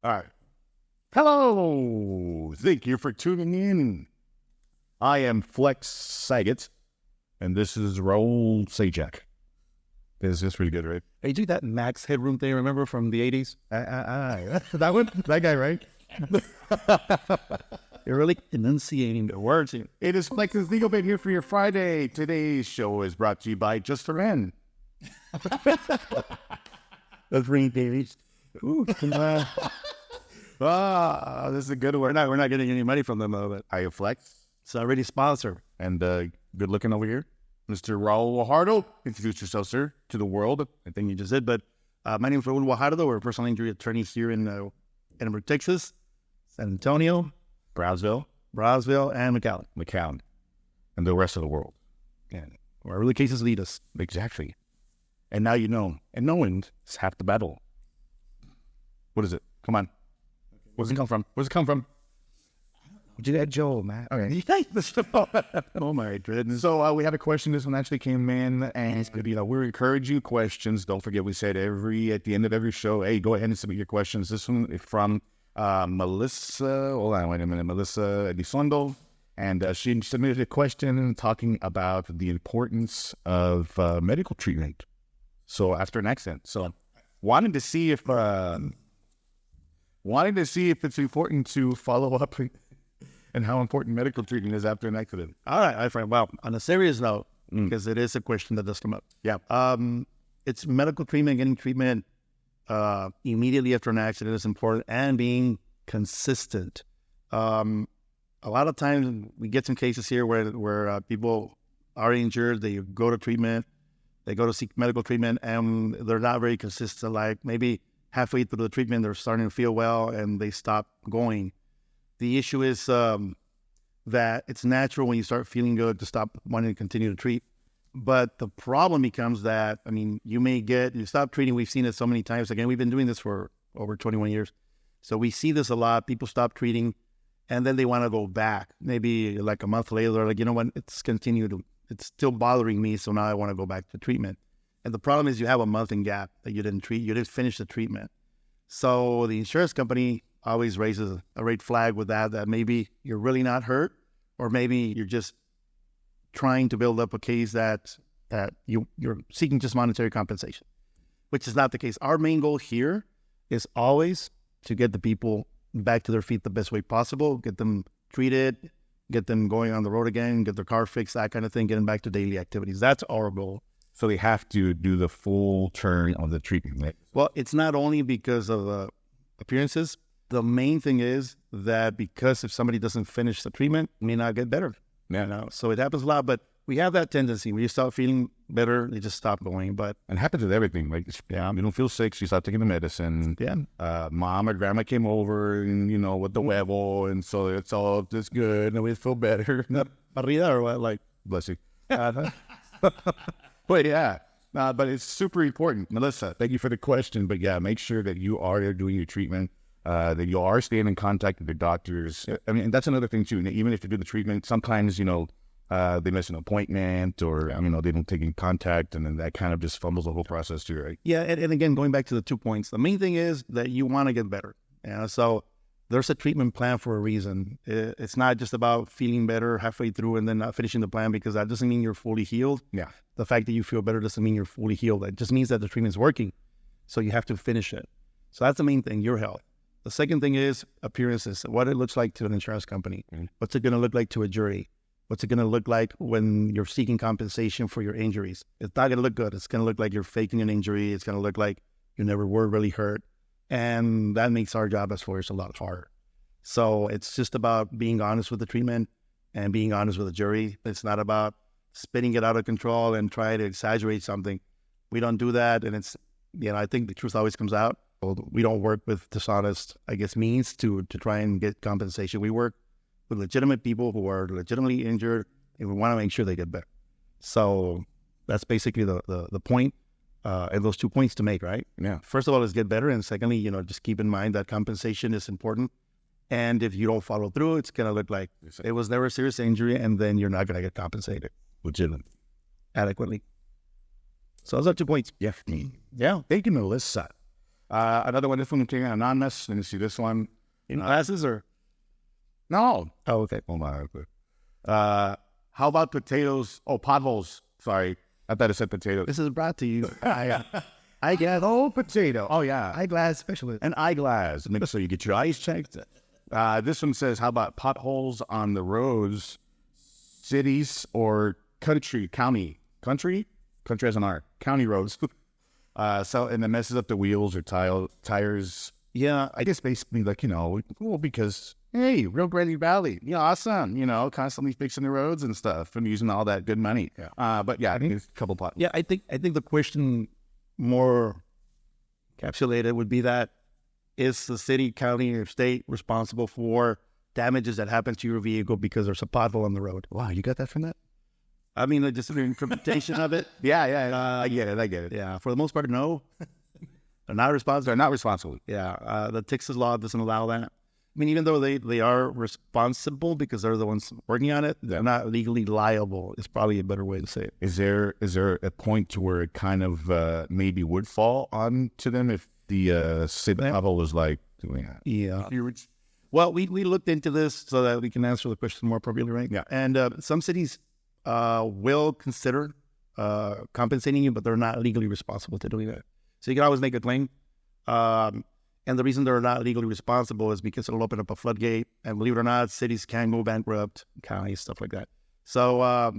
All right. Hello. Thank you for tuning in. I am Flex Saget, and this is Raul Sajak. This is pretty good, right? Hey, you do that Max Headroom thing, remember, from the 80s? That one? That guy, right? You're really enunciating the words here. It is Flex's Legal Bit here for your Friday. Today's show is brought to you by Just for Men. Those ring babies. Ooh, this is a good one. We're not getting any money from them, though. But I am Flex. it's already sponsored. And good looking over here, Mr. Raul Guajardo. Introduce yourself, sir, to the world. I think you just did. But my name is Raul Guajardo. We're a personal injury attorney here in Edinburgh, Texas, San Antonio, Brownsville, and McAllen. and the rest of the world. And wherever the cases lead us. Exactly. And now you know. And knowing is half the battle. What is it? Come on. Where's it come from? Where's it come from? Would you add Joel, man? Okay. Oh, my goodness. So we had a question. This one actually came in, and we encourage you questions. Don't forget, we said at the end of every show, hey, go ahead and submit your questions. This one is from Melissa. Hold on, wait a minute. Melissa Elizondo. And she submitted a question talking about the importance of medical treatment. So after an accident. So wanted to see if it's important to follow up and how important medical treatment is after an accident. All right, my friend. Well, on a serious note, because it is a question that does come up. Yeah. It's medical treatment, getting treatment immediately after an accident is important, and being consistent. A lot of times we get some cases here where people are injured, they go to treatment, they go to seek medical treatment, and they're not very consistent. Like maybe halfway through the treatment, they're starting to feel well, and they stop going. The issue is that it's natural when you start feeling good to stop wanting to continue to treat. But the problem becomes that, you stop treating. We've seen it so many times. Again, we've been doing this for over 21 years. So we see this a lot. People stop treating, and then they want to go back. Maybe like a month later, like, you know what, it's still bothering me, so now I want to go back to treatment. And the problem is you have a month in gap that you didn't finish the treatment. So the insurance company always raises a red flag with that maybe you're really not hurt, or maybe you're just trying to build up a case that you're seeking just monetary compensation, which is not the case. Our main goal here is always to get the people back to their feet the best way possible, get them treated, get them going on the road again, get their car fixed, that kind of thing, get them back to daily activities. That's our goal. So they have to do the full turn of the treatment, right? Well, it's not only because of appearances. The main thing is that because if somebody doesn't finish the treatment, it may not get better. Yeah. So it happens a lot, but we have that tendency. When you start feeling better, they just stop going. But it happens with everything. Like, yeah, you don't feel sick, so you start taking the medicine. Yeah. Mom or grandma came over, and with the huevo, and so it's all just good, and we feel better. Barrida or what? Like, bless you. But yeah, but it's super important. Melissa, thank you for the question. But yeah, make sure that you are doing your treatment, that you are staying in contact with your doctors. And that's another thing too. Even if you do the treatment, sometimes, they miss an appointment, or, they don't take in contact, and then that kind of just fumbles the whole process too, right? Yeah, and again, going back to the 2 points, the main thing is that you want to get better. So there's a treatment plan for a reason. It's not just about feeling better halfway through and then not finishing the plan, because that doesn't mean you're fully healed. Yeah. The fact that you feel better doesn't mean you're fully healed. It just means that the treatment is working. So you have to finish it. So that's the main thing, your health. The second thing is appearances, what it looks like to an insurance company. Mm-hmm. What's it going to look like to a jury? What's it going to look like when you're seeking compensation for your injuries? It's not going to look good. It's going to look like you're faking an injury. It's going to look like you never were really hurt. And that makes our job as lawyers a lot harder. So it's just about being honest with the treatment and being honest with the jury. It's not about spinning it out of control and trying to exaggerate something. We don't do that. And it's, I think the truth always comes out. We don't work with dishonest, means to try and get compensation. We work with legitimate people who are legitimately injured, and we want to make sure they get better. So that's basically the point, and those 2 points to make, right? Yeah. First of all, is get better, and secondly, just keep in mind that compensation is important. And if you don't follow through, it's going to look like it was never a serious injury, and then you're not going to get compensated adequately. So those are 2 points. Yeah. Yeah. Thank you, Melissa. Another one, this one came anonymous. Let me see this one. In glasses or? No. Oh, okay. Hold on. How about potatoes? Oh, potholes. Sorry. I thought it said potatoes. This is brought to you by eyeglass. Oh, potato. Oh, yeah. Eyeglass specialist. An eyeglass. Make sure you get your eyes checked. This one says, how about potholes on the roads, cities or country, county? Country has an R. County roads. And it messes up the wheels or tires. Yeah. I guess basically like, well, because, hey, Rio Grande Valley, awesome, constantly fixing the roads and stuff and using all that good money. Yeah. But yeah, I think it's a couple potholes. Yeah, I think the question more encapsulated would be that is the city, county, or state responsible for damages that happen to your vehicle because there's a pothole on the road? Wow, you got that from that? I mean, just an interpretation of it. Yeah, I get it. Yeah, for the most part, no. They're not responsible. They're not responsible. Yeah, the Texas law doesn't allow that. I mean, even though they are responsible because they're the ones working on it, they're not legally liable. It's probably a better way to say it. Is there a point to where it kind of maybe would fall on to them if the city level was like doing that? Yeah. Well, we looked into this so that we can answer the question more appropriately, right? Yeah. And some cities will consider compensating you, but they're not legally responsible to doing that. So you can always make a claim. And the reason they're not legally responsible is because it'll open up a floodgate. And believe it or not, cities can go bankrupt, counties, stuff like that. So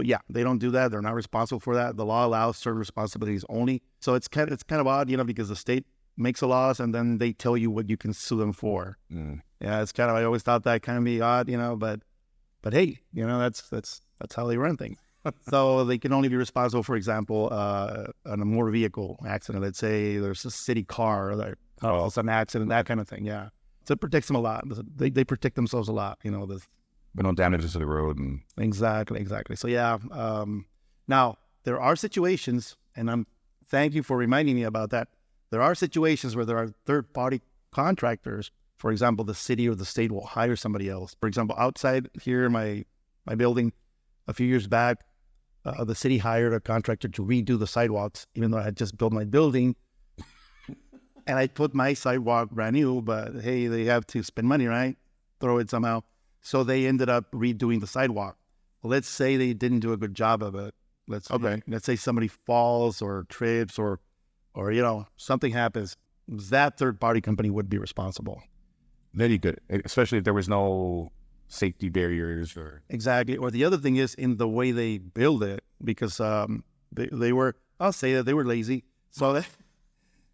yeah, they don't do that. They're not responsible for that. The law allows certain responsibilities only. So it's kind of odd, because the state makes the laws and then they tell you what you can sue them for. Mm. Yeah, it's kind of, I always thought that kind of be odd, but hey, that's how they run things. So they can only be responsible, for example, on a motor vehicle accident. Let's say there's a city car that caused an accident, that kind of thing. Yeah, so it protects them a lot. They protect themselves a lot. But no damages to the road. And exactly. So yeah. Now there are situations, and thank you for reminding me about that. There are situations where there are third-party contractors. For example, the city or the state will hire somebody else. For example, outside here in my building, a few years back, the city hired a contractor to redo the sidewalks, even though I had just built my building. And I put my sidewalk brand new, but hey, they have to spend money, right? Throw it somehow. So they ended up redoing the sidewalk. Let's say they didn't do a good job of it. Let's say somebody falls or trips or something happens. That third-party company would be responsible. Very good, especially if there was no safety barriers or exactly. Or the other thing is in the way they build it, because they were, I'll say that they were lazy, so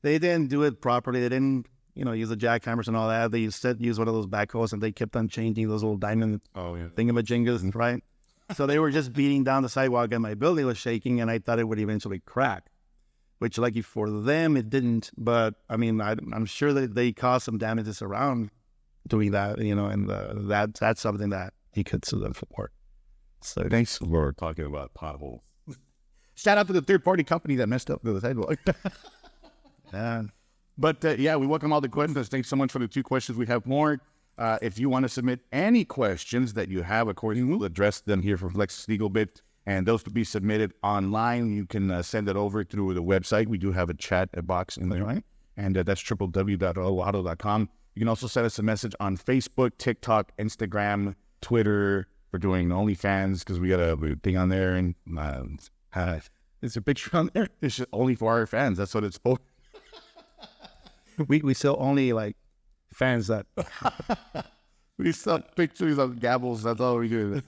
they didn't do it properly. They didn't use the jackhammers and all that. They instead used one of those backhoes and they kept on changing those little diamond thingamajingas, right? So they were just beating down the sidewalk and my building was shaking and I thought it would eventually crack, which lucky for them it didn't. But I mean, I'm sure that they caused some damages around doing that, and that's something that he could sue them for. So thanks for talking about potholes. Shout out to the third-party company that messed up the sidewalk. Yeah. But yeah, we welcome all the questions. Thanks so much for the 2 questions. We have more. If you want to submit any questions that you have, of course, we'll address them here for Flex Legal Bit, and those to be submitted online. You can send it over through the website. We do have a chat box in there, right? And that's www.owado.com. You can also send us a message on Facebook, TikTok, Instagram, Twitter. We're doing OnlyFans because we got a thing on there. And is there a picture on there? It's just only for our fans. That's what it's for. We sell only like fans that we sell pictures of gavels. That's all we do.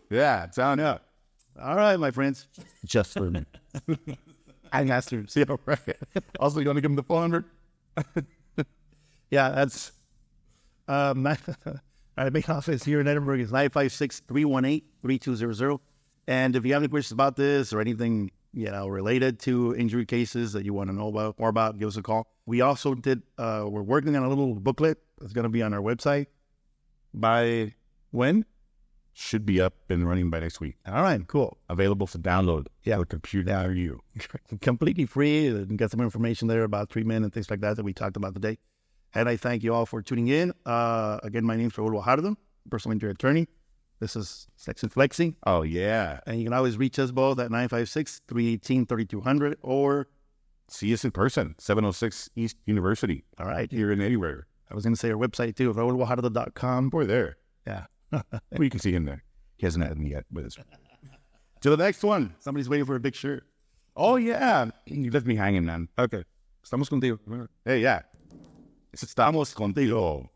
Yeah, sound out. All right, my friends. Just for me. I mastered. Yeah, right. Also, you want to give them the phone number? Yeah, that's my main office here in Edinburgh is 956-318-3200. And if you have any questions about this or anything, related to injury cases that you want to know more about, give us a call. We also we're working on a little booklet that's going to be on our website by when? Should be up and running by next week. All right, cool. Available for download. Yeah. For computer near you. Completely free. You can get some information there about treatment and things like that we talked about today. And I thank you all for tuning in. Again, my name is Raul Guajardo, personal injury attorney. This is Sex and Flexing. Oh, yeah. And you can always reach us both at 956-318-3200 or see us in person, 706 East University. All right. Here and anywhere. I was going to say our website too, raulguajardo.com. We're there. Yeah. Well, you can see him there. He hasn't had me yet with us. To the next one. Somebody's waiting for a big shirt. Oh, yeah. You left me hanging, man. Okay. Estamos contigo. Hey, yeah. Estamos contigo.